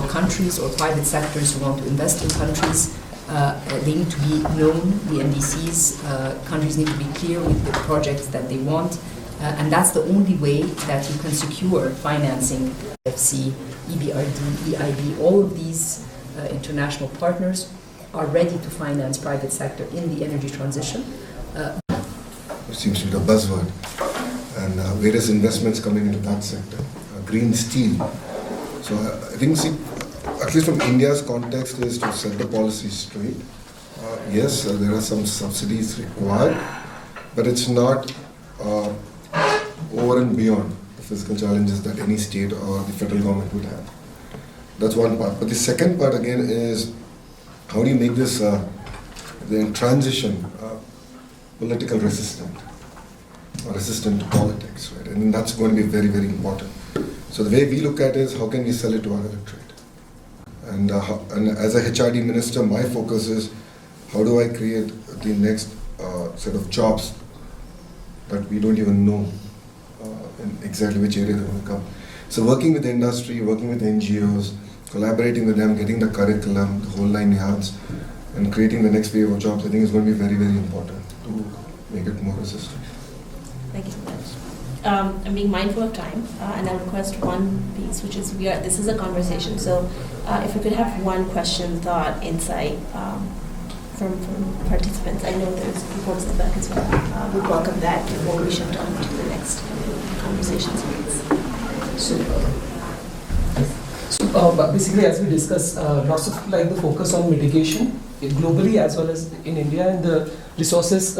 for countries or private sectors who want to invest in countries. They need to be known, the NDCs. Countries need to be clear with the projects that they want. And that's the only way that you can secure financing. FC, EBRD, EIB, all of these international partners are ready to finance private sector in the energy transition. It seems to be the buzzword. And various investments coming into that sector. Green steel. So I think, at least from India's context, is to set the policy straight. Yes, there are some subsidies required, but it's not over and beyond the fiscal challenges that any state or the federal government would have. That's one part. But the second part again is how do you make this the transition political resistant or resistant to politics, right? And that's going to be very, very important. So the way we look at it is how can we sell it to our electorate? And as a HRD minister, my focus is how do I create the next set of jobs that we don't even know in exactly which area they're going to come. So working with the industry, working with NGOs, collaborating with them, getting the curriculum, the whole 9 yards, and creating the next wave of jobs, I think is going to be very, very important to make it more resistant. Thank you so much. I'm being mindful of time, and I'll request one piece, which is this is a conversation. So, if we could have one question, thought, insight from participants. I know there's folks in the back as well. Would welcome that before we shift on to the next conversations. So basically, as we discussed, lots of the focus on mitigation globally as well as in India, and the resources,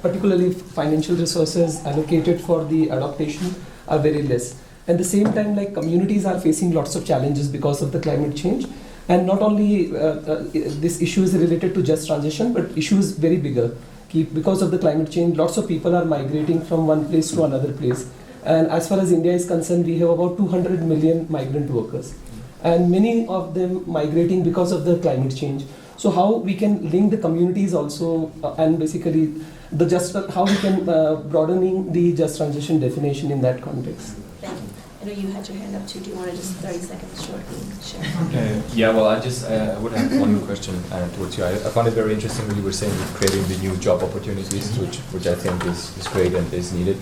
particularly financial resources allocated for the adaptation are very less. At the same time, communities are facing lots of challenges because of the climate change, and not only this issue is related to just transition, but issues very bigger. Because of the climate change, lots of people are migrating from one place to another place. And as far as India is concerned, we have about 200 million migrant workers, and many of them migrating because of the climate change. So how we can link the communities also, and basically how we can broadening the just transition definition in that context. Thank you. I know you had your hand up too. Do you want to just 30 seconds shortly share? Yeah, well, I would have one question towards you. I found it very interesting when you were saying creating the new job opportunities, which I think is great and is needed.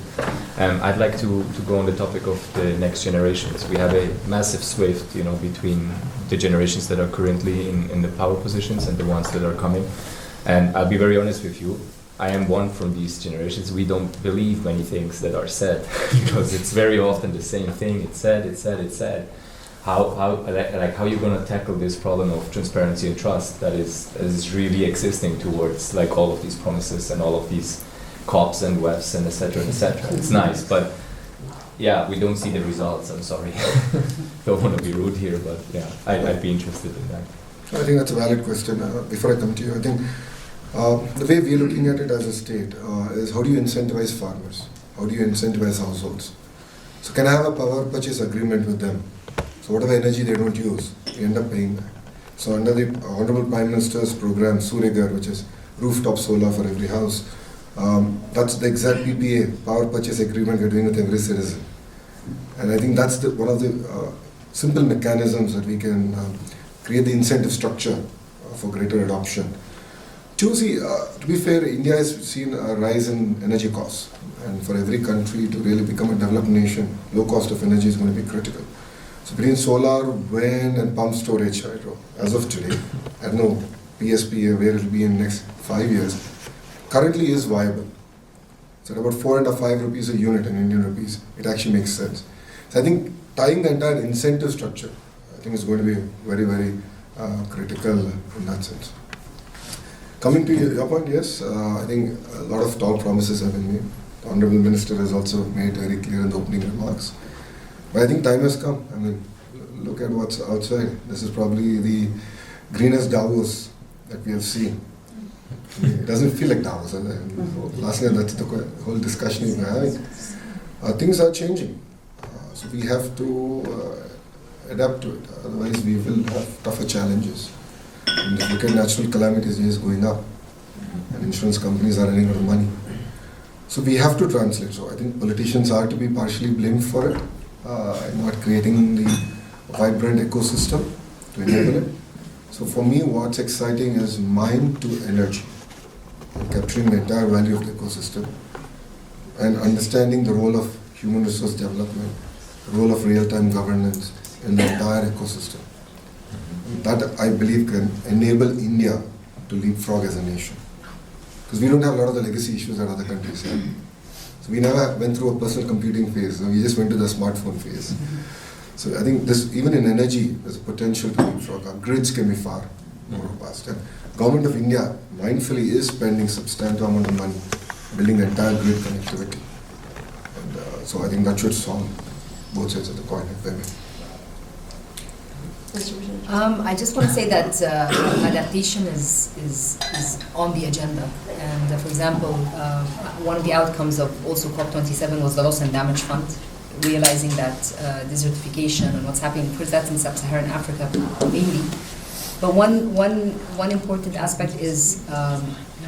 I'd like to go on the topic of the next generations. We have a massive swift, between the generations that are currently in the power positions and the ones that are coming. And I'll be very honest with you. I am one from these generations. We don't believe many things that are said because it's very often the same thing. It's said. How you're going to tackle this problem of transparency and trust that is really existing towards all of these promises and all of these COPs and WEFs and etc. It's nice, but yeah, we don't see the results. I'm sorry. Don't want to be rude here, but yeah, I'd be interested in that. I think that's a valid question. Before I come to you, I think the way we're looking at it as a state is how do you incentivize farmers? How do you incentivize households? So can I have a power purchase agreement with them? So whatever energy they don't use, we end up paying back. So under the Honorable Prime Minister's program, Suryaghar, which is rooftop solar for every house, that's the exact PPA, power purchase agreement we're doing with every citizen. And I think that's one of the simple mechanisms that we can create the incentive structure for greater adoption. To be fair, India has seen a rise in energy costs, and for every country to really become a developed nation, low cost of energy is going to be critical. So between solar, wind and pump storage hydro, as of today, I don't know PSP where it will be in the next 5 years, currently is viable. So at about 4 and 5 rupees a unit in Indian rupees, it actually makes sense. So I think tying the entire incentive structure, I think is going to be very, very critical in that sense. Coming to your point, yes, I think a lot of tall promises have been made. The Honourable Minister has also made very clear in the opening remarks. But I think time has come. I mean, look at what's outside. This is probably the greenest Davos that we have seen. It doesn't feel like Davos. Last night, that's the whole discussion we were having. Things are changing. So we have to adapt to it. Otherwise, we will have tougher challenges. And if you look at natural calamities, it is going up. And insurance companies are running out of money. So we have to translate. So I think politicians are to be partially blamed for it, not creating the vibrant ecosystem. to enable it. So for me, what's exciting is mind to energy, capturing the entire value of the ecosystem and understanding the role of human resource development, the role of real-time governance in the entire ecosystem. That I believe can enable India to leapfrog as a nation. Because we don't have a lot of the legacy issues that other countries have. So we never went through a personal computing phase, we just went to the smartphone phase. So I think this, even in energy, there's a potential to leapfrog. Our grids can be far more robust. And Government of India mindfully is spending substantial amount of money building the entire grid connectivity. And so I think that should solve both sides of the coin, if I may. I just want to say that adaptation is on the agenda. And for example, one of the outcomes of also COP27 was the Loss and Damage Fund, realizing that desertification and what's happening, because that's in sub-Saharan Africa mainly. But one important aspect is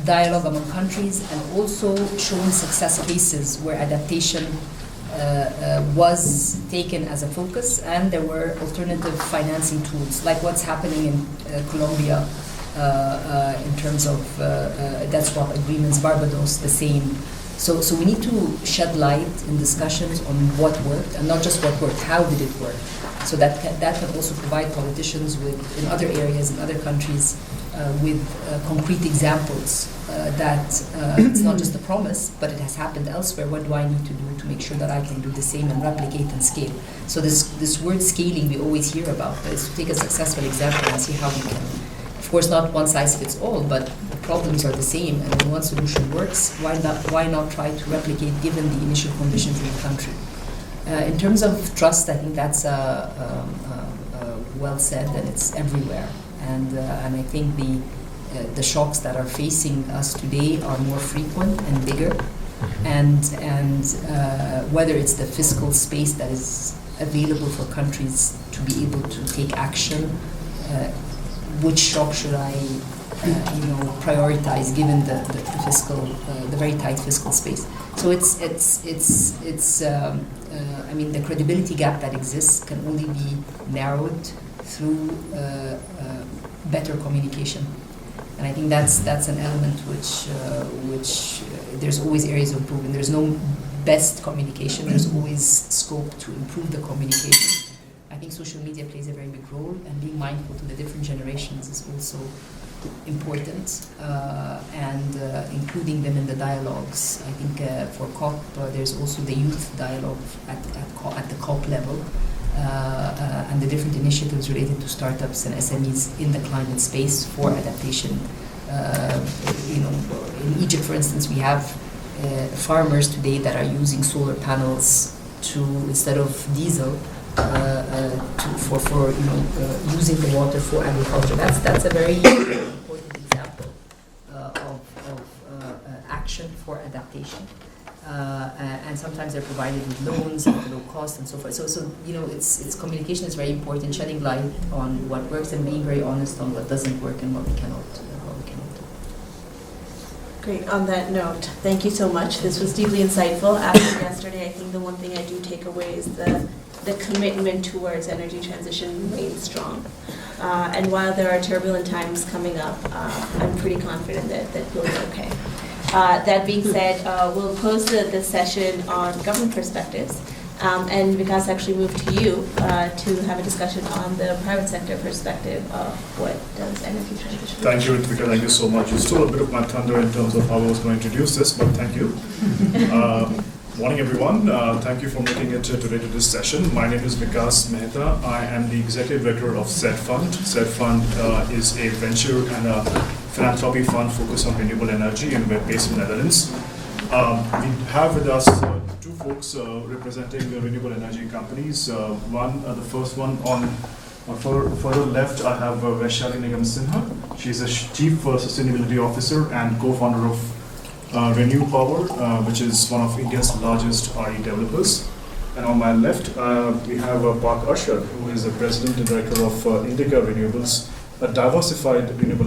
dialogue among countries and also showing success cases where adaptation was taken as a focus, and there were alternative financing tools, like what's happening in Colombia in terms of debt swap agreements, Barbados, the same. So we need to shed light in discussions on what worked, and not just what worked, how did it work? So that can also provide politicians with, in other areas, in other countries, with concrete examples that it's not just a promise, but it has happened elsewhere. What do I need to do to make sure that I can do the same and replicate and scale? So this word scaling we always hear about, but is to take a successful example and see how we can. Of course, not one size fits all, but the problems are the same, and when one solution works, why not try to replicate given the initial conditions in the country? In terms of trust, I think that's well said, and it's everywhere. And I think the shocks that are facing us today are more frequent and bigger, and whether it's the fiscal space that is available for countries to be able to take action, which shock should I prioritize given the fiscal, the very tight fiscal space. So it's I mean, the credibility gap that exists can only be narrowed through better communication, and I think that's an element which there's always areas of improvement. There's no best communication. There's always scope to improve the communication. I think social media plays a very big role, and being mindful to the different generations is also important, and including them in the dialogues. I think for COP, there's also the youth dialogue at the COP level. And the different initiatives related to startups and SMEs in the climate space for adaptation. In Egypt, for instance, we have farmers today that are using solar panels to, instead of diesel, for using the water for agriculture. That's a very important example of action for adaptation. And sometimes they're provided with loans at low cost and so forth. So it's communication is very important, shedding light on what works and being very honest on what doesn't work and what we cannot do. Great. On that note, thank you so much. This was deeply insightful. After yesterday, I think the one thing I do take away is the commitment towards energy transition remains strong. And while there are turbulent times coming up, I'm pretty confident that we'll be okay. That being said, we'll close the session on government perspectives, and Vikas actually moved to you to have a discussion on the private sector perspective of what does energy transition. Thank you, Ritvika. Thank you so much. You stole a bit of my thunder in terms of how I was going to introduce this, but thank you. Morning, everyone. Thank you for making it today to this session. My name is Vikas Mehta. I am the Executive Director of SED Fund. SED Fund is a venture and a philanthropy fund focused on renewable energy, and we're based in the Netherlands. We have with us two folks representing the renewable energy companies. The first one on further left, I have Vaishali Nigam Sinha. She's a Chief Sustainability Officer and co-founder of Renew Power, which is one of India's largest RE developers. And on my left, we have Park Arshad, who is the President and Director of Indica Renewables, a diversified renewable